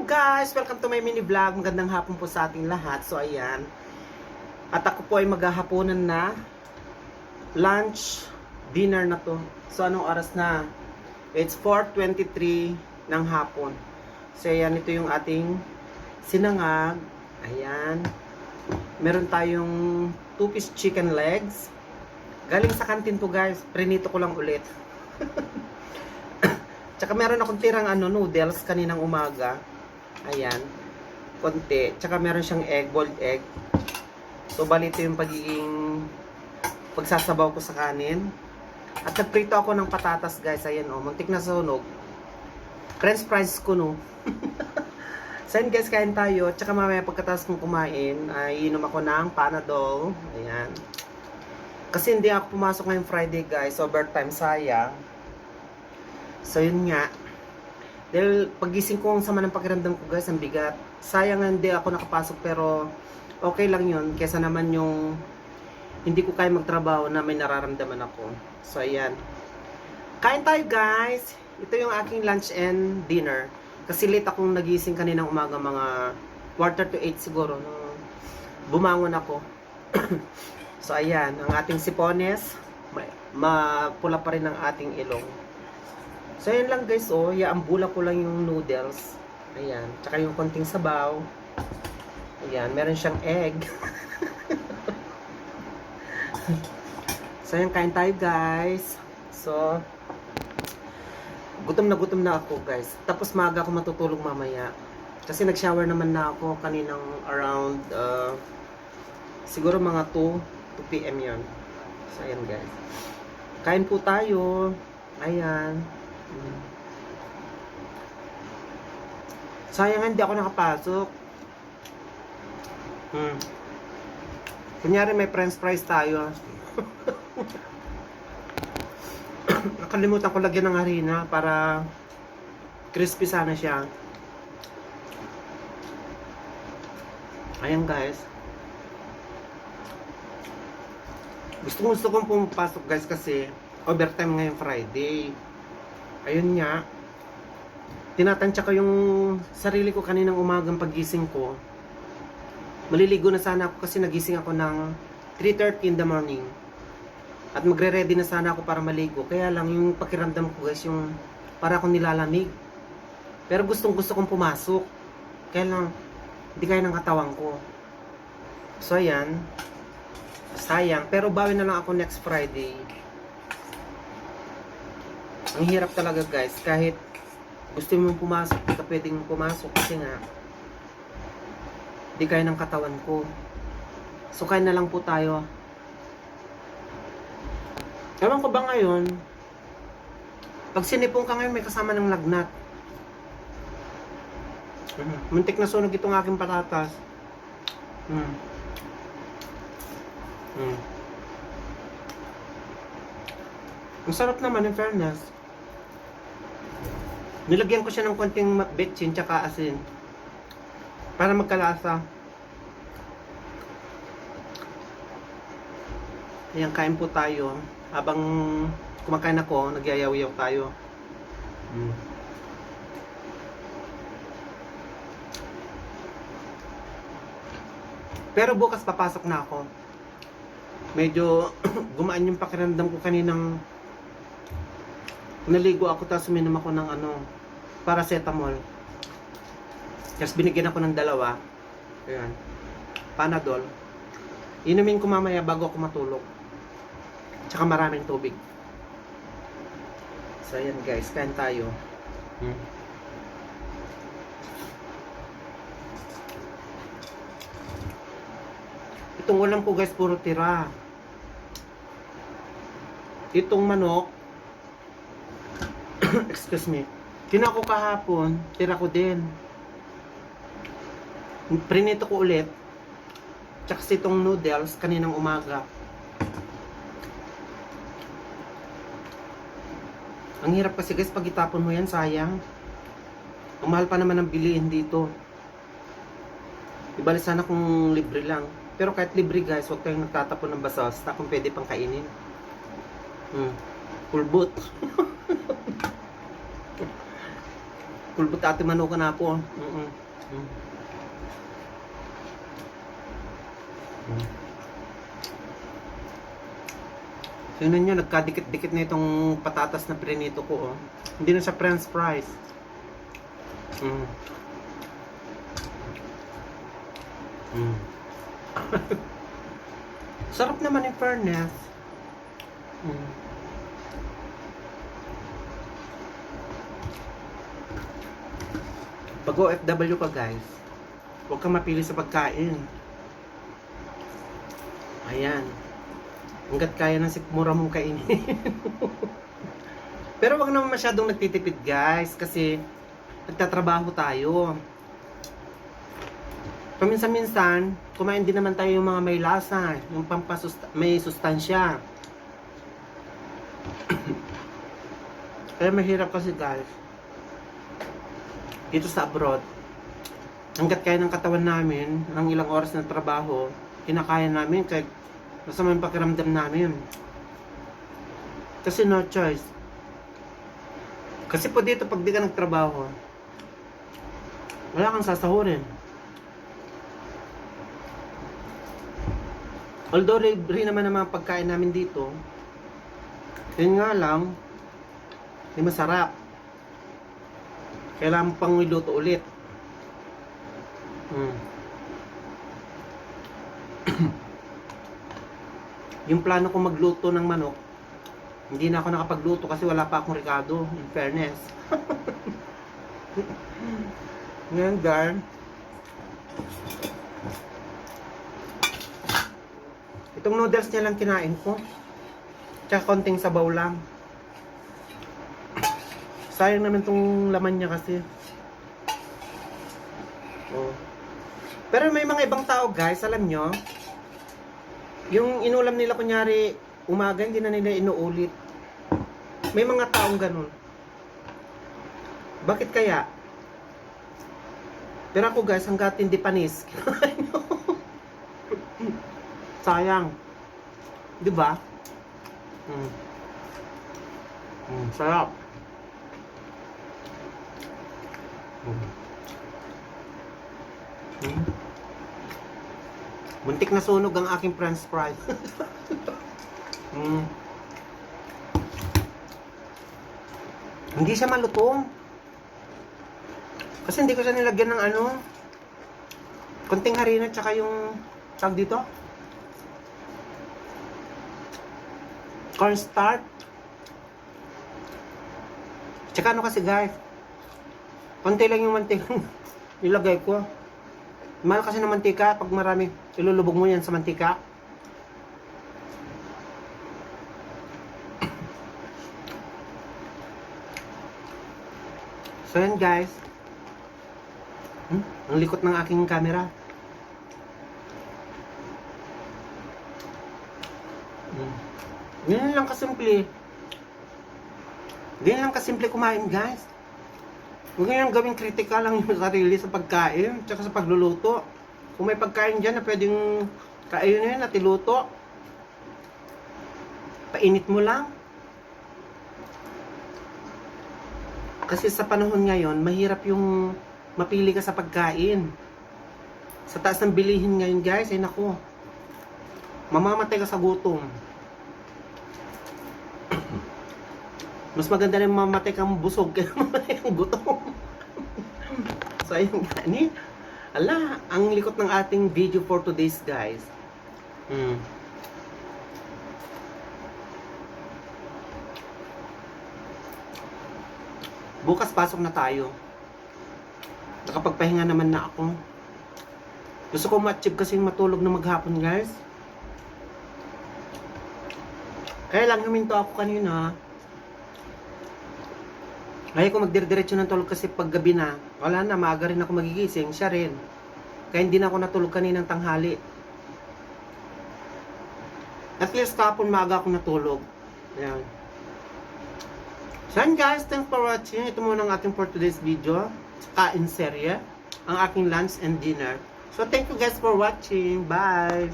Hello guys! Welcome to my mini vlog. Magandang hapon po sa ating lahat. So ayan. At ako po ay maghahaponan na. Lunch, dinner na to. So anong oras na? It's 4:23 ng hapon. So ayan, ito yung ating sinangag. Ayan. Meron tayong 2-piece chicken legs. Galing sa kantin to guys. Prinito ko lang ulit. Tsaka meron akong tirang noodles kaninang umaga. Ayan. Konti. Tsaka meron siyang egg, boiled egg. So, bali ito yung pagsasabaw ko sa kanin. At nagprito ako ng patatas guys. Ayan o. Muntik na sunog. French fries ko no. So, yun guys, kain tayo. Tsaka mamaya pagkatapos kong kumain, ay inom ako ng Panadol. Ayan. Kasi hindi ako pumasok ngayong Friday guys. Overtime sayang. So yun nga. Dahil pagising ko ang sama ng pakiramdam ko guys, ang bigat. Sayang hindi ako nakapasok pero okay lang yun. Kesa naman yung hindi ko kaya magtrabaho na may nararamdaman ako. So ayan. Kain tayo guys. Ito yung aking lunch and dinner. Kasi late akong nagising kaninang umaga, mga 7:45 siguro. Bumangon ako. So ayan, ang ating sipones. Mapula pa rin ang ating ilong. So, ayan lang guys, oh. Iaambula ko lang yung noodles. Ayan. Tsaka yung konting sabaw. Ayan. Meron siyang egg. So, ayan. Kain tayo guys. So, gutom na ako guys. Tapos maaga ako matutulog mamaya. Kasi nag-shower naman na ako kaninang around, siguro mga 2 p.m. yun. So, ayan guys. Kain po tayo. Ayan. Sayang hindi ako nakapasok. Kunyari may french fries tayo. Nakalimutan ko lagyan ng harina para crispy sana siya. Ayan guys. Gusto kong pumapasok guys kasi overtime ngayong Friday. Ayun nga. Tinatansya ko yung sarili ko kaninang umagang pagising ko. Maliligo na sana ako kasi nagising ako ng 3:30 in the morning. At magre-ready na sana ako para maligo. Kaya lang yung pakiramdam ko guys, yung para akong nilalamig. Pero gustong kong pumasok. Kaya lang, hindi kaya ng katawan ko. So ayan. Sayang. Pero bawi na lang ako next Friday. Ang hirap talaga guys, kahit gusto mo pumasok, hindi ka pwedeng pumasok kasi nga hindi kaya ng katawan ko. So kain na lang po tayo. Ewan ko ba ngayon, pag sinipong ka ngayon may kasama ng lagnat. Muntik na sunog itong aking patatas. Ang sarap naman in fairness. Nilagyan ko siya ng konting betchin tsaka asin para magkalasa. Ayan, kain po tayo. Habang kumakain ako, nagyayaw-yaw tayo. Pero bukas papasok na ako. Medyo gumaan yung pakiramdam ko kaninang naligo ako tapos uminom ako ng paracetamol. Tapos binigyan ako ng 2. Ayan. Panadol. Inumin ko mamaya bago ako matulog. Tsaka maraming tubig. So ayan guys, kain tayo. Itong ulam ko guys, puro tira. Itong manok, excuse me, kina ko kahapon, tira ko din. Prinito ko ulit. Tsaka itong noodles kaninang umaga. Ang hirap kasi guys, pag itapon mo yan, sayang. Ang mahal pa naman ang bilihin dito. Ibalik sana kung libre lang. Pero kahit libre guys, huwag kayong nagtatapon ng basta kung pwede pang kainin. Pulbot. Pulbot ate manuka na po. Mm. Tingnan nyo, nagkadikit-dikit na itong patatas na prinito ko. Oh. Hindi na siya french fries. Sarap naman in fairness. Pag OFW ka guys, huwag kang mapili sa pagkain. Ayan. Hanggat kaya ng sikmura mong kainin. Pero wag naman masyadong nagtitipid guys, kasi nagtatrabaho tayo. Paminsan-minsan, kumain din naman tayo yung mga may lasa, yung may sustansya. Kaya mahirap kasi guys, dito sa abroad, hanggat kaya ng katawan namin, ng ilang oras na trabaho, kinakaya namin kahit masama yung pakiramdam namin. Kasi no choice. Kasi po dito, pag di ka nagtrabaho, wala kang sasahurin. Although libre naman ang mga pagkain namin dito, yun nga lang, hindi masarap. Kailangan pang iluto ulit. Yung plano ko magluto ng manok, hindi na ako nakapagluto kasi wala pa akong rekado, in fairness. Ngayon guys, itong noodles niya lang kinain ko. Tsaka konting sabaw lang. Sayang naman tong laman niya kasi. Oh. Pero may mga ibang tao guys, alam nyo, yung inulam nila kunyari umaga, hindi na nila inuulit. May mga taong ganun. Bakit kaya? Pero ako guys, hanggat hindi panis, sayang. Di ba? Sarap. Buntik na sunog ang aking french fries. Hindi siya malutong. Kasi hindi ko siya nilagyan ng ano, konting harina tsaka yung tawag dito, cornstarch. Tsaka ano kasi guys, konti lang yung mantika nilagay ko. Mahal kasi ng mantika, pag marami, ilulubog mo yan sa mantika. So yan guys. Ang likot ng aking camera. Ganyan lang kasimple. Ganyan lang kasimple kumain guys. Huwag nyo gawing kritikal lang yung sarili sa pagkain, tsaka sa pagluluto. Kung may pagkain dyan na pwedeng kainin at iluto, painit mo lang. Kasi sa panahon ngayon, mahirap yung mapili ka sa pagkain. Sa taas ng bilihin ngayon guys, ay naku, mamamatay ka sa gutom. Mas maganda na mamatay kang busog kaya mamatay kang gutom. So ayun gani. Ala, ang likot ng ating video for today's guys. Bukas pasok na tayo. Nakapagpahinga naman na ako. Gusto ko ma-achieve kasi matulog na maghapon guys. Kaya lang huminto ako kanina. Ayaw ko magdiretso ng tulog kasi pag gabi na, wala na, maaga rin ako magigising, siya rin. Kaya hindi na ako natulog kaninang tanghali. At least kapon maaga ako natulog. Ayan. So guys, thanks for watching. Ito muna ang ating for today's video. Kain serye. Ang aking lunch and dinner. So thank you guys for watching. Bye!